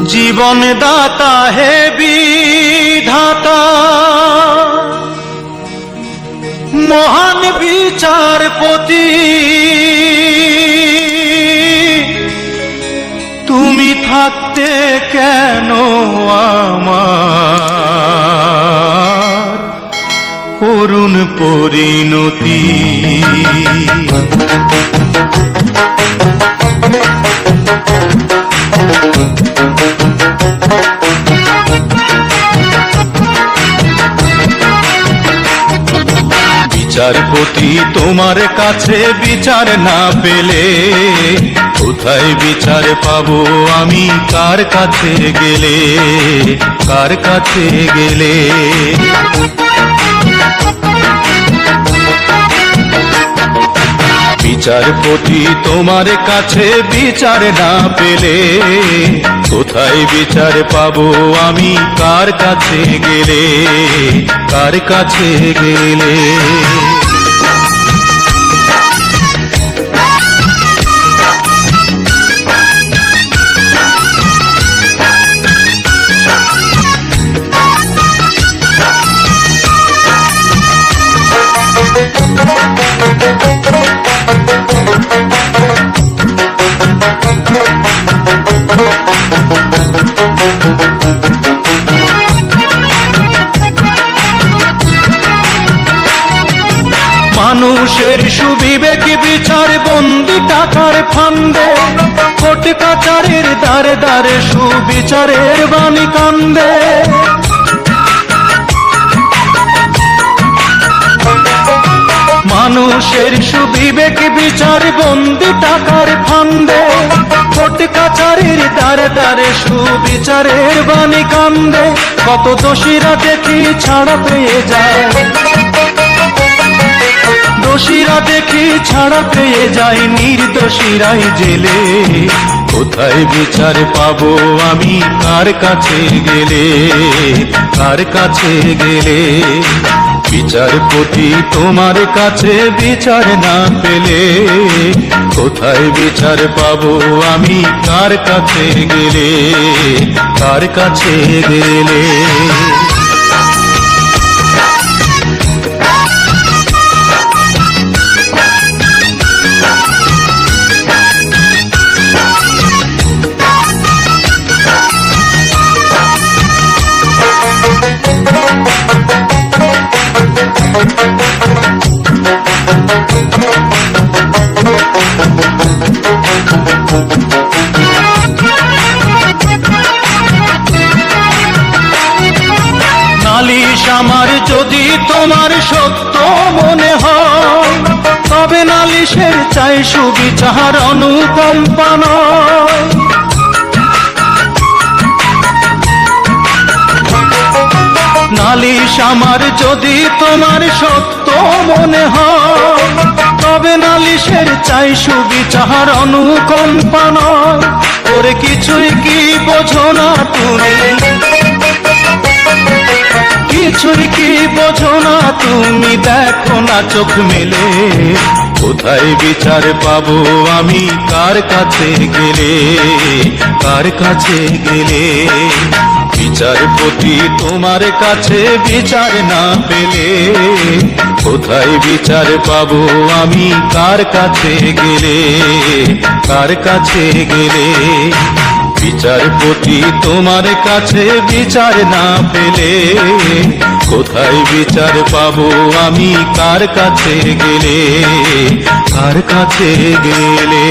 জীবন দাতা হে বিধাতা, মহান বিচারপতি, তুমি থাকতে কেন আমার করুণ পরিণতি। বিচারপতি তোমার কাছে বিচার না পেলে কোথায় বিচার পাবো আমি, কার কাছে গেলে, কার কাছে গেলে। বিচারপতি তোমার কাছে বিচার না পেলে কোথায় বিচার পাবো আমি, কার কাছে গেলে, কার কাছে গেলে। মানুষের সুবিবেক বিচার বন্দি টাকার ফান্দে, কোর্ট কাচারের দ্বারে দ্বারে সুবিচারের বাণী কান্দে। মানুষের সুবিবেক বিচার বন্দি টাকার ফান্দে, কোর্ট কাচারের দ্বারে দ্বারে সুবিচারের বাণী কান্দে। কত দোষীরা দেখি ছাড়া পেয়ে যায়, দোষীরা দেখি ছাড়া পেয়ে যায়, নির্দোষীরাই জেলে। কোথায় বিচার পাবো আমি, কার কাছে গেলে, কার কাছে গেলে। বিচারপতি তোমার কাছে বিচার না পেলে কোথায় বিচার পাবো আমি, কার কাছে গেলে, কার কাছে গেলে। নালিশ আমার যদি তোমার সত্য মনে হয়, তবে নালিশের চাই সুবিচার অনুকম্পা নয়। নালিশ আমার যদি তোমার সত্য মনে হয়, তবে নালিশের চাই সুবিচার অনুকম্পা নয়। ওরে কিছুই কি বোঝো না তুমি, কিছুই কি বোঝো না তুমি, দেখো না চোখ মেলে। কোথায় বিচার পাবো আমি, কার কাছে গেলে, কার কাছে গেলে। বিচারপতি তোমার কাছে বিচার না পেলে কোথায় বিচার পাবো আমি, কার কাছে গেলে, কার কাছে গেলে। বিচারপতি তোমার কাছে বিচার না পেলে কোথায় বিচার পাবো আমি, কার কাছে গেলে, কার কাছে গেলে।